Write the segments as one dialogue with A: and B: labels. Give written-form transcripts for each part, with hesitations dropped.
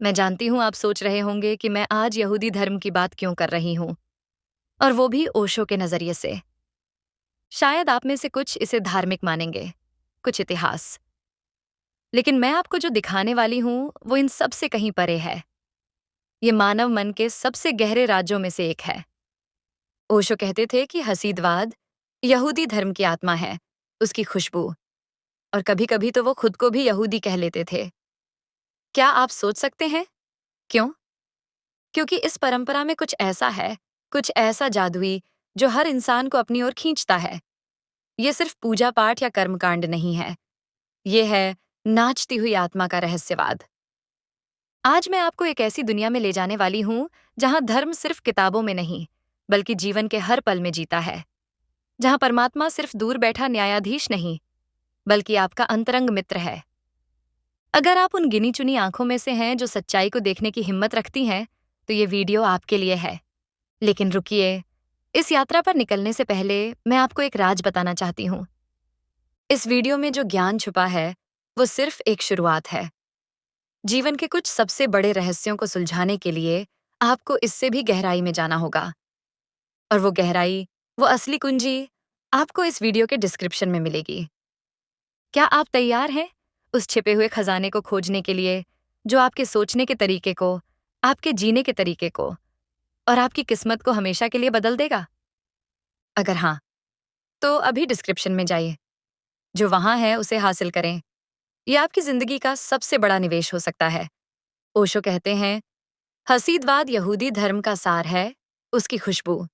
A: मैं जानती हूँ आप सोच रहे होंगे कि मैं आज यहूदी धर्म की बात क्यों कर रही हूँ, और वो भी ओशो के नजरिए से। शायद आप में से कुछ इसे धार्मिक मानेंगे, कुछ इतिहास। लेकिन मैं आपको जो दिखाने वाली हूँ, वो इन सब से कहीं परे है। ये मानव मन के सबसे गहरे राज्यों में से एक है। ओशो कहते थे कि हसीदवाद यहूदी धर्म की आत्मा है, उसकी खुशबू। और कभी-कभी तो वो खुद को भी यहूदी कह लेते थे। क्या आप सोच सकते हैं क्यों? क्योंकि इस परंपरा में कुछ ऐसा है, कुछ ऐसा जादुई, जो हर इंसान को अपनी ओर खींचता है। ये सिर्फ पूजा पाठ या कर्मकांड नहीं है, ये है नाचती हुई आत्मा का रहस्यवाद। आज मैं आपको एक ऐसी दुनिया में ले जाने वाली हूँ जहाँ धर्म सिर्फ किताबों में नहीं, बल्कि जीवन के हर पल में जीता है। जहाँ परमात्मा सिर्फ दूर बैठा न्यायाधीश नहीं, बल्कि आपका अंतरंग मित्र है। अगर आप उन गिनी चुनी आंखों में से हैं जो सच्चाई को देखने की हिम्मत रखती हैं, तो ये वीडियो आपके लिए है। लेकिन रुकिए, इस यात्रा पर निकलने से पहले मैं आपको एक राज बताना चाहती हूँ। इस वीडियो में जो ज्ञान छुपा है, वो सिर्फ एक शुरुआत है। जीवन के कुछ सबसे बड़े रहस्यों को सुलझाने के लिए आपको इससे भी गहराई में जाना होगा। और वो गहराई, वो असली कुंजी, आपको इस वीडियो के डिस्क्रिप्शन में मिलेगी। क्या आप तैयार हैं उस छिपे हुए खजाने को खोजने के लिए, जो आपके सोचने के तरीके को, आपके जीने के तरीके को और आपकी किस्मत को हमेशा के लिए बदल देगा? अगर हाँ, तो अभी डिस्क्रिप्शन में जाइए। जो वहां है उसे हासिल करें। ये आपकी जिंदगी का सबसे बड़ा निवेश हो सकता है। ओशो कहते हैं, हसीदवाद यहूदी धर्म का सार है, उसकी खुशबू।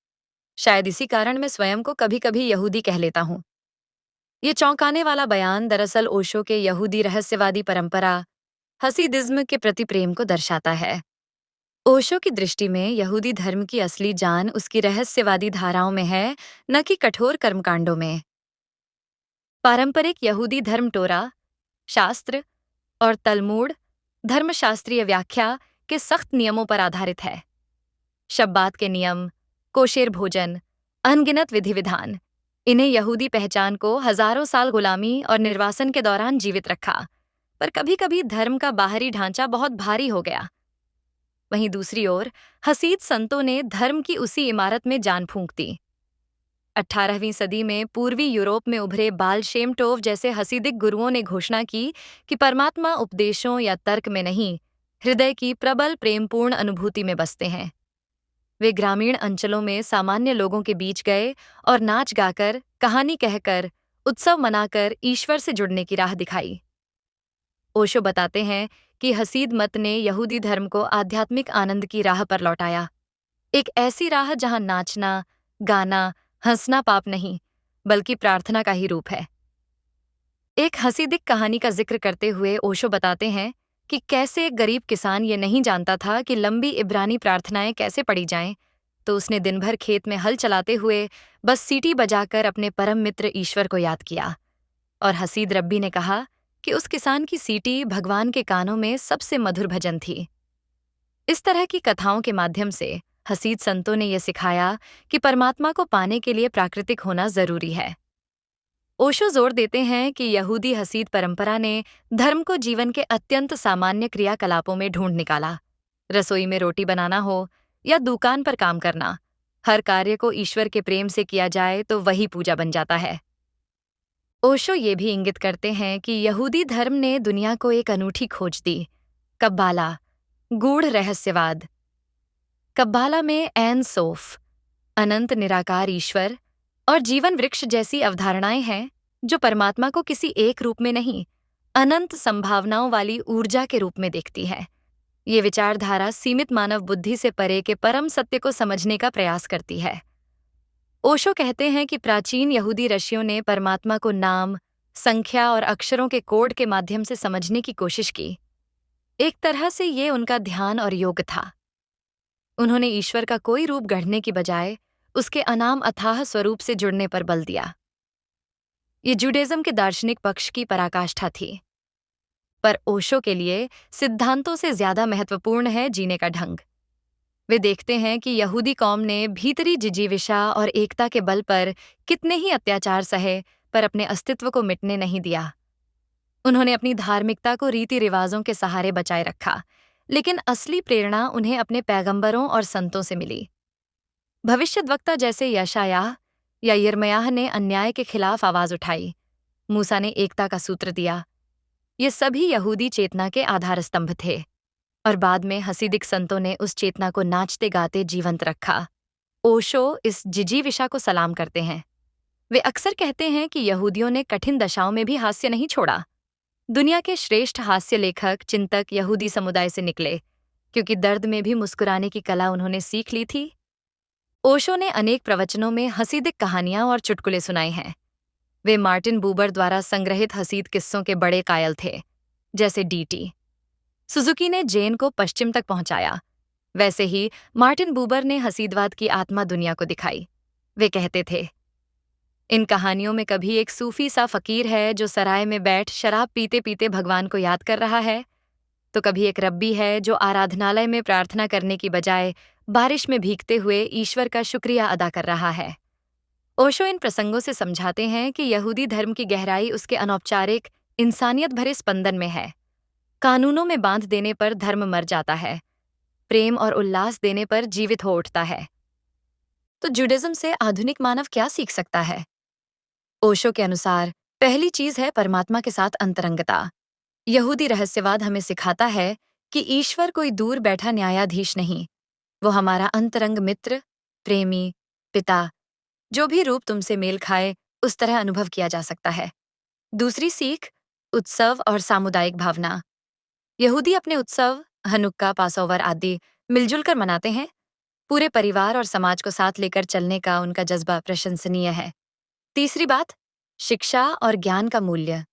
A: शायद इसी कारण मैं स्वयं को कभी-कभी यहूदी कह लेता हूँ। ये चौंकाने वाला बयान दरअसल ओशो के यहूदी रहस्यवादी परंपरा हसीदिज्म के प्रति प्रेम को दर्शाता है। ओशो की दृष्टि में यहूदी धर्म की असली जान उसकी रहस्यवादी धाराओं में है, न कि कठोर कर्मकांडों में। पारंपरिक यहूदी धर्म टोरा, शास्त्र और तलमूड धर्मशास्त्रीय व्याख्या के सख्त नियमों पर आधारित है। शब्बात के नियम, कोशेर भोजन, अनगिनत विधि विधान, इन्हें यहूदी पहचान को हजारों साल गुलामी और निर्वासन के दौरान जीवित रखा। पर कभी-कभी धर्म का बाहरी ढांचा बहुत भारी हो गया। वहीं दूसरी ओर हसीद संतों ने धर्म की उसी इमारत में जान फूंक दी। 18वीं सदी में पूर्वी यूरोप में उभरे बाल शेम टोव जैसे हसीदिक गुरुओं ने घोषणा की कि परमात्मा उपदेशों या तर्क में नहीं, हृदय की प्रबल प्रेमपूर्ण अनुभूति में बसते हैं। वे ग्रामीण अंचलों में सामान्य लोगों के बीच गए और नाच गाकर, कहानी कहकर, उत्सव मनाकर ईश्वर से जुड़ने की राह दिखाई। ओशो बताते हैं कि हसीद मत ने यहूदी धर्म को आध्यात्मिक आनंद की राह पर लौटाया। एक ऐसी राह जहां नाचना, गाना, हंसना पाप नहीं, बल्कि प्रार्थना का ही रूप है। एक हसीदिक कहानी का जिक्र करते हुए ओशो बताते हैं कि कैसे एक गरीब किसान ये नहीं जानता था कि लंबी इब्रानी प्रार्थनाएं कैसे पढ़ी जाएं, तो उसने दिन भर खेत में हल चलाते हुए बस सीटी बजाकर अपने परम मित्र ईश्वर को याद किया। और हसीद रब्बी ने कहा कि उस किसान की सीटी भगवान के कानों में सबसे मधुर भजन थी। इस तरह की कथाओं के माध्यम से हसीद संतों ने यह सिखाया कि परमात्मा को पाने के लिए प्राकृतिक होना जरूरी है। ओशो जोर देते हैं कि यहूदी हसीद परंपरा ने धर्म को जीवन के अत्यंत सामान्य क्रियाकलापों में ढूंढ निकाला। रसोई में रोटी बनाना हो या दुकान पर काम करना, हर कार्य को ईश्वर के प्रेम से किया जाए तो वही पूजा बन जाता है। ओशो ये भी इंगित करते हैं कि यहूदी धर्म ने दुनिया को एक अनूठी खोज दी, कब्बाला, गूढ़ रहस्यवाद। कब्बाला में एन सोफ, अनंत निराकार ईश्वर और जीवन वृक्ष जैसी अवधारणाएं हैं, जो परमात्मा को किसी एक रूप में नहीं, अनंत संभावनाओं वाली ऊर्जा के रूप में देखती है। ये विचारधारा सीमित मानव बुद्धि से परे के परम सत्य को समझने का प्रयास करती है। ओशो कहते हैं कि प्राचीन यहूदी ऋषियों ने परमात्मा को नाम, संख्या और अक्षरों के कोड के माध्यम से समझने की कोशिश की। एक तरह से ये उनका ध्यान और योग था। उन्होंने ईश्वर का कोई रूप गढ़ने की बजाय उसके अनाम अथाह स्वरूप से जुड़ने पर बल दिया। ये जुडाइज्म के दार्शनिक पक्ष की पराकाष्ठा थी। पर ओशो के लिए सिद्धांतों से ज्यादा महत्वपूर्ण है जीने का ढंग। वे देखते हैं कि यहूदी कौम ने भीतरी जिजीविषा और एकता के बल पर कितने ही अत्याचार सहे, पर अपने अस्तित्व को मिटने नहीं दिया। उन्होंने अपनी धार्मिकता को रीति रिवाजों के सहारे बचाए रखा, लेकिन असली प्रेरणा उन्हें अपने पैगंबरों और संतों से मिली। भविष्यद्वक्ता जैसे यशायाह या यिर्मयाह ने अन्याय के खिलाफ आवाज उठाई। मूसा ने एकता का सूत्र दिया। ये सभी यहूदी चेतना के आधार स्तंभ थे। और बाद में हसीदिक संतों ने उस चेतना को नाचते गाते जीवंत रखा। ओशो इस जिजीविषा को सलाम करते हैं। वे अक्सर कहते हैं कि यहूदियों ने कठिन दशाओं में भी हास्य नहीं छोड़ा। दुनिया के श्रेष्ठ हास्य लेखक चिंतक यहूदी समुदाय से निकले, क्योंकि दर्द में भी मुस्कुराने की कला उन्होंने सीख ली थी। ओशो ने अनेक प्रवचनों में हसीदिक कहानियां और चुटकुले सुनाए हैं। वे मार्टिन बूबर द्वारा संग्रहित हसीद किस्सों के बड़े कायल थे, जैसे डीटी सुजुकी ने जैन को पश्चिम तक पहुंचाया। वैसे ही मार्टिन बूबर ने हसीदवाद की आत्मा दुनिया को दिखाई। वे कहते थे, इन कहानियों में कभी एक सूफी सा फकीर है जो सराय में बैठ शराब पीते पीते भगवान को याद कर रहा है, तो कभी एक रब्बी है जो आराधनालय में प्रार्थना करने की बजाय बारिश में भीगते हुए ईश्वर का शुक्रिया अदा कर रहा है। ओशो इन प्रसंगों से समझाते हैं कि यहूदी धर्म की गहराई उसके अनौपचारिक, इंसानियत भरे स्पंदन में है। कानूनों में बांध देने पर धर्म मर जाता है, प्रेम और उल्लास देने पर जीवित हो उठता है। तो जुडिज्म से आधुनिक मानव क्या सीख सकता है? ओशो के अनुसार पहली चीज है परमात्मा के साथ अंतरंगता। यहूदी रहस्यवाद हमें सिखाता है कि ईश्वर कोई दूर बैठा न्यायाधीश नहीं, वो हमारा अंतरंग मित्र, प्रेमी, पिता, जो भी रूप तुमसे मेल खाए उस तरह अनुभव किया जा सकता है। दूसरी सीख, उत्सव और सामुदायिक भावना। यहूदी अपने उत्सव, हनुक्का, पासोवर आदि मिलजुल कर मनाते हैं। पूरे परिवार और समाज को साथ लेकर चलने का उनका जज्बा प्रशंसनीय है। तीसरी बात, शिक्षा और ज्ञान का मूल्य।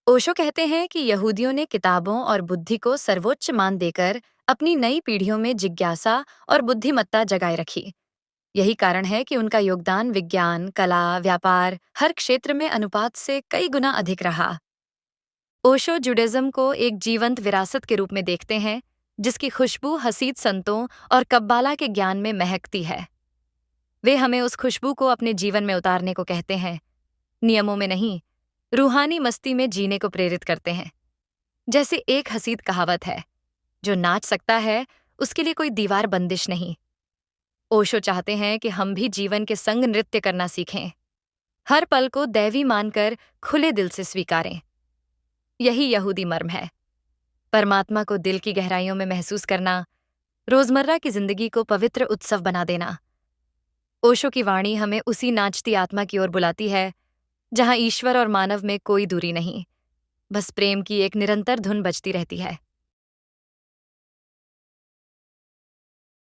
A: ओशो कहते हैं कि यहूदियों ने किताबों और बुद्धि को सर्वोच्च मान देकर अपनी नई पीढ़ियों में जिज्ञासा और बुद्धिमत्ता जगाए रखी। यही कारण है कि उनका योगदान विज्ञान, कला, व्यापार, हर क्षेत्र में अनुपात से कई गुना अधिक रहा। ओशो जुडिज्म को एक जीवंत विरासत के रूप में देखते हैं, जिसकी खुशबू हसीद संतों और कब्बाला के ज्ञान में महकती है। वे हमें उस खुशबू को अपने जीवन में उतारने को कहते हैं, नियमों में नहीं, रूहानी मस्ती में जीने को प्रेरित करते हैं। जैसे एक हसीद कहावत है, जो नाच सकता है उसके लिए कोई दीवार बंदिश नहीं। ओशो चाहते हैं कि हम भी जीवन के संग नृत्य करना सीखें, हर पल को दैवी मानकर खुले दिल से स्वीकारें। यही यहूदी मर्म है, परमात्मा को दिल की गहराइयों में महसूस करना, रोजमर्रा की जिंदगी को पवित्र उत्सव बना देना। ओशो की वाणी हमें उसी नाचती आत्मा की ओर बुलाती है, जहां ईश्वर और मानव में कोई दूरी नहीं, बस प्रेम की एक निरंतर धुन बजती रहती है।